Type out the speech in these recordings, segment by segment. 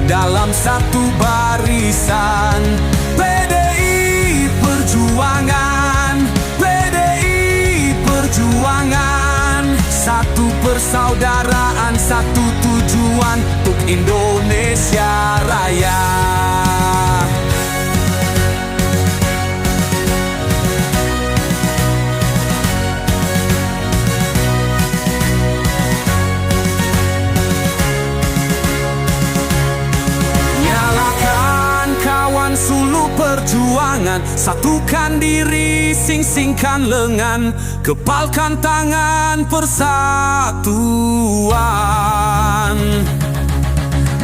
dalam satu barisan. PDI Perjuangan, PDI Perjuangan, satu persaudaraan, satu tujuan untuk Indonesia Raya. Suluh perjuangan, satukan diri, sing-singkan lengan, kepalkan tangan persatuan.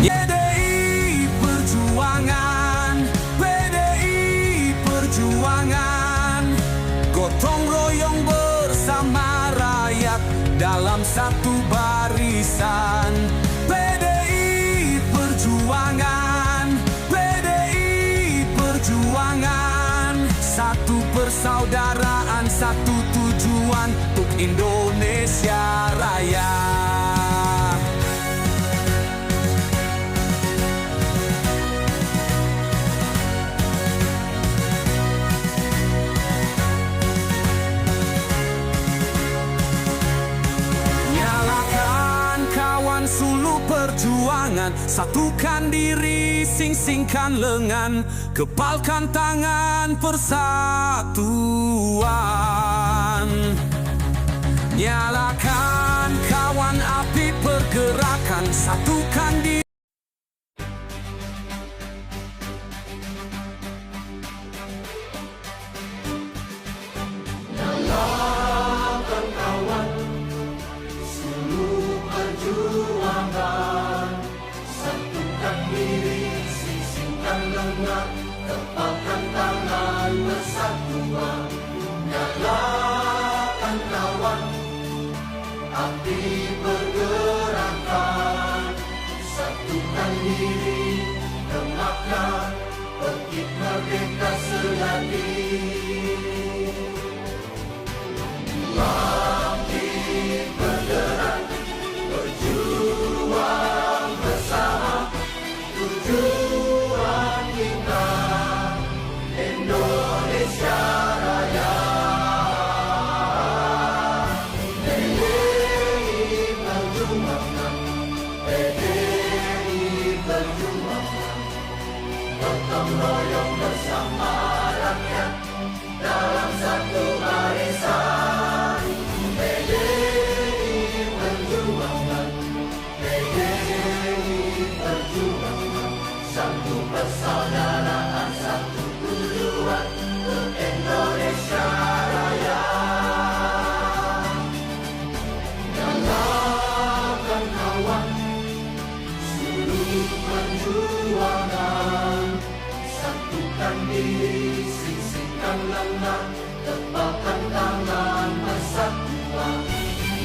PDI Perjuangan, PDI Perjuangan, gotong royong bersama rakyat dalam satu barisan. PDI Perjuangan, perjuangan, satu persaudaraan, satu tujuan untuk Indonesia Raya. Nyalakan kawan suluh perjuangan, satukan diri, sing-singkan lengan, kepalkan tangan persatuan. Nyalakan kawan api pergerakan, satukan diri. Nyalakan kawan suluh perjuangan, satukan diri, sisihkan lengan, kepalkan tangan persatuan. Nyalakan kawan api pergerakan, satukan diri, gemakkan bangkit merdeka selagi. Bangkit bergerak, berjuang bersama, tujuan kita Indonesia Raya. PDI Perjuangan, PDI Perjuangan, gotong royong bersama rakyat dalam satu barisan. PDI Perjuangan, PDI Perjuangan, satu persaudaraan, satu tujuan untuk Indonesia Raya. Nyalakan kawan suluh perjuangan, satukan diri, sisihkan lengan, kepalkan tangan persatuan.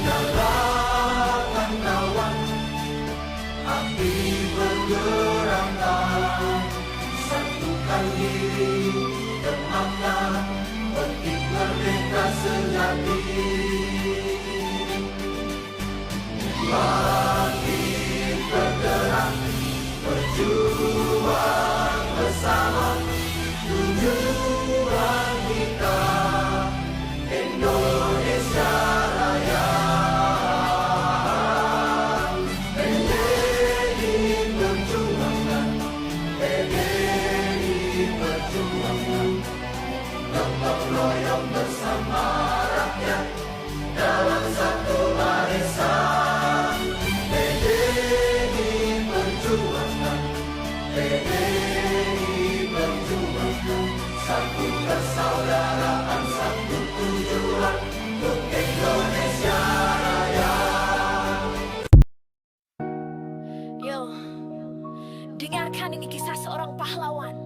Nyalakan kawan api bergerakan, satukan diri, gemakkan bangkit merdeka sejati. Bangkit bergerak, berjuang bersama, tujuan kita Indonesia Raya. PDI Perjuangan, PDI Perjuangan, gotong royong bersama rakyat dalam satu barisan. PDI Perjuangan, PDI Perjuangan, satu persaudaraan, satu tujuan untuk Indonesia Raya. Yo, dengarkan ini kisah seorang pahlawan.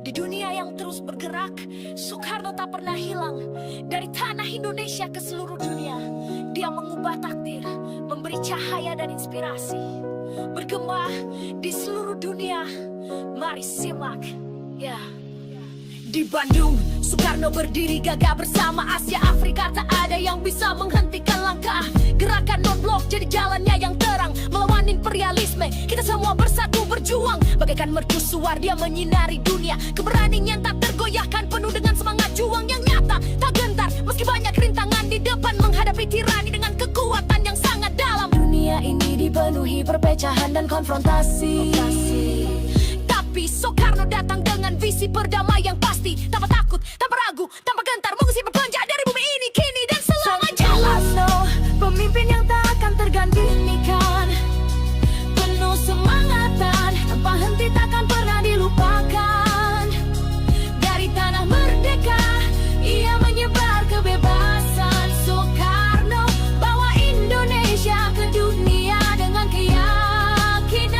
Di dunia yang terus bergerak, Soekarno tak pernah hilang. Dari tanah Indonesia ke seluruh dunia, dia mengubah takdir, memberi cahaya dan inspirasi, bergema di seluruh dunia. Mari simak, ya. Di Bandung, Soekarno berdiri gagah bersama Asia Afrika. Tak ada yang bisa menghentikan langkah gerakan non-blok jadi jalannya yang terang. Melawan imperialisme, kita semua bersatu berjuang. Bagaikan mercusuar dia menyinari dunia. Keberanian tak tergoyahkan, penuh dengan semangat juang yang nyata. Tak gentar meski banyak rintangan di depan, menghadapi tirani dengan kekuatan yang sangat dalam. Dunia ini dipenuhi perpecahan dan konfrontasi. Tapi Soekarno datang dengan visi perdamaian pasti. Tanpa takut, tanpa ragu, tanpa gentar, mengusir berpenjara dari bumi ini kini dan selamanya. Soekarno, pemimpin yang tak akan tergantikan, penuh semangatan, tanpa henti takkan pernah dilupakan. Dari tanah merdeka, ia menyebar kebebasan. Soekarno bawa Indonesia ke dunia dengan keyakinan.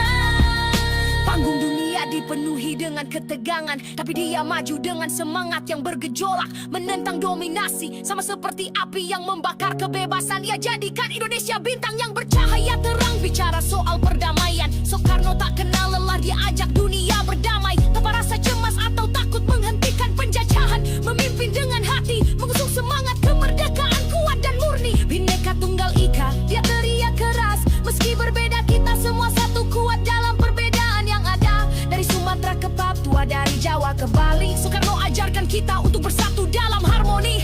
Panggung dunia dipenuhi dengan ketegangan, tapi dia maju dengan semangat yang bergejolak, menentang dominasi. Sama seperti api yang membakar kebebasan, ia jadikan Indonesia bintang yang bercahaya terang. Bicara soal perdamaian, Soekarno tak kenal lelah, dia ajak dunia berdamai tanpa rasa cemas atau takut menghentikan penjajahan. Memimpin dengan hati, mengusung semangat kemerdekaan kuat dan murni. Bhinneka Tunggal Ika, dia teriak keras, meski berbeda kita semua satu, kuat dalam perbedaan yang ada. Dari Sumatera ke Papua, dari Jawa ke Bali, Soekarno ajarkan kita untuk bersatu dalam harmoni.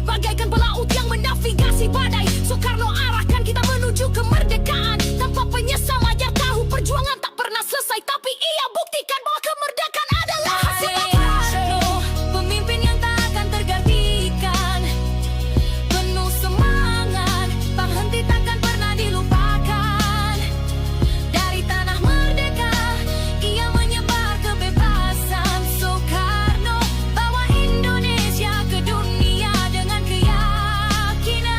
Bagaikan pelaut yang menavigasi badai, Soekarno arahkan kita menuju kemerdekaan. Tanpa penyesal ajar tahu perjuangan tak pernah selesai, tapi ia buktikan bahwa kemerdekaan adalah hasil. Soekarno, pemimpin yang tak akan tergantikan, penuh semangat, tak henti takkan pernah dilupakan. Dari tanah merdeka, ia menyebar kebebasan. Soekarno bawa Indonesia ke dunia dengan keyakinan.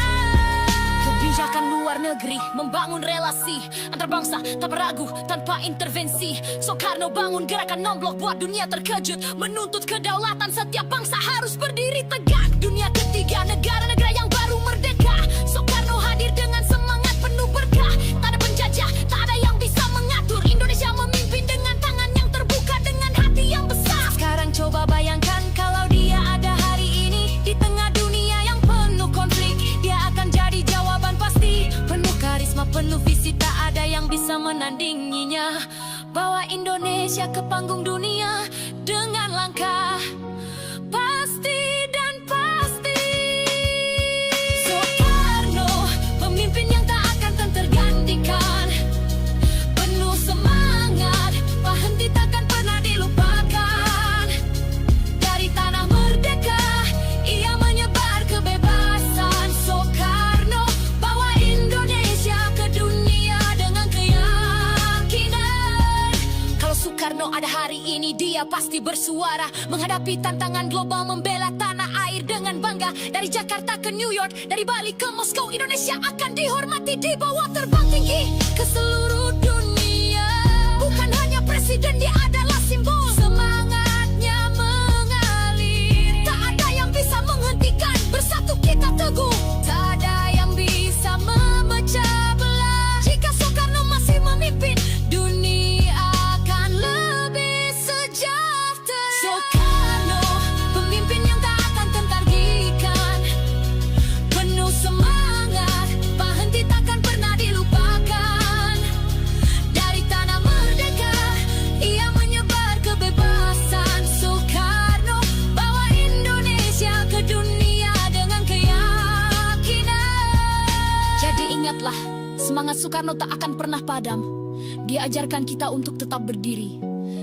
Kebijakan luar negeri, membangun relasi antar bangsa tanpa ragu, tanpa intervensi. Soekarno bangun gerakan non-blok, buat dunia terkejut, menuntut kedaulatan. Setiap bangsa harus berdiri tegak. Dunia ketiga, negara-negara yang baru merdeka, Soekarno hadir dengan semangat penuh berkah. Tak ada penjajah, tak ada yang bisa mengatur. Indonesia memimpin dengan tangan yang terbuka, dengan hati yang besar. Sekarang coba bayangkan kalau dia ada hari ini di tengah dunia yang penuh konflik. Dia akan jadi jawaban pasti, penuh karisma, penuh visi, tak ada yang bisa menandinginya. Bawa Indonesia ke panggung dunia dengan langkah pasti dan pasti. Soekarno, pemimpin yang tak akan tergantikan, penuh semangat, tak henti takkan pernah dilupakan. Dari tanah merdeka, ia menyebar kebebasan. Soekarno bawa Indonesia ke dunia dengan keyakinan. Kalau Soekarno ada hari ini, dia pasti bersuara, menghadapi tantangan global, membela tanah air dengan bangga. Dari Jakarta ke New York, dari Bali ke Moskow, Indonesia akan dihormati, dibawa terbang tinggi ke seluruh dunia. Bukan hanya presiden, dia adalah simbol. Semangatnya mengalir, tak ada yang bisa menghentikan. Bersatu kita teguh, tak ada yang bisa memecah belah. Jika Soekarno masih memimpin, dunia akan lebih sejahtera. Soekarno, pemimpin yang tak akan tergantikan, penuh semangat, tak henti takkan pernah dilupakan. Dari tanah merdeka, ia menyebar kebebasan. Soekarno bawa Indonesia ke dunia dengan keyakinan. Jadi ingatlah, semangat Soekarno tak akan pernah padam. Dia ajarkan kita untuk tetap berdiri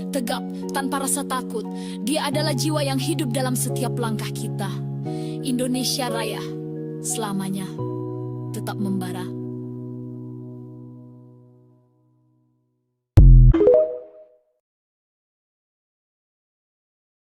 tegap tanpa rasa takut. Dia adalah jiwa yang hidup dalam setiap langkah kita. Indonesia Raya selamanya tetap membara.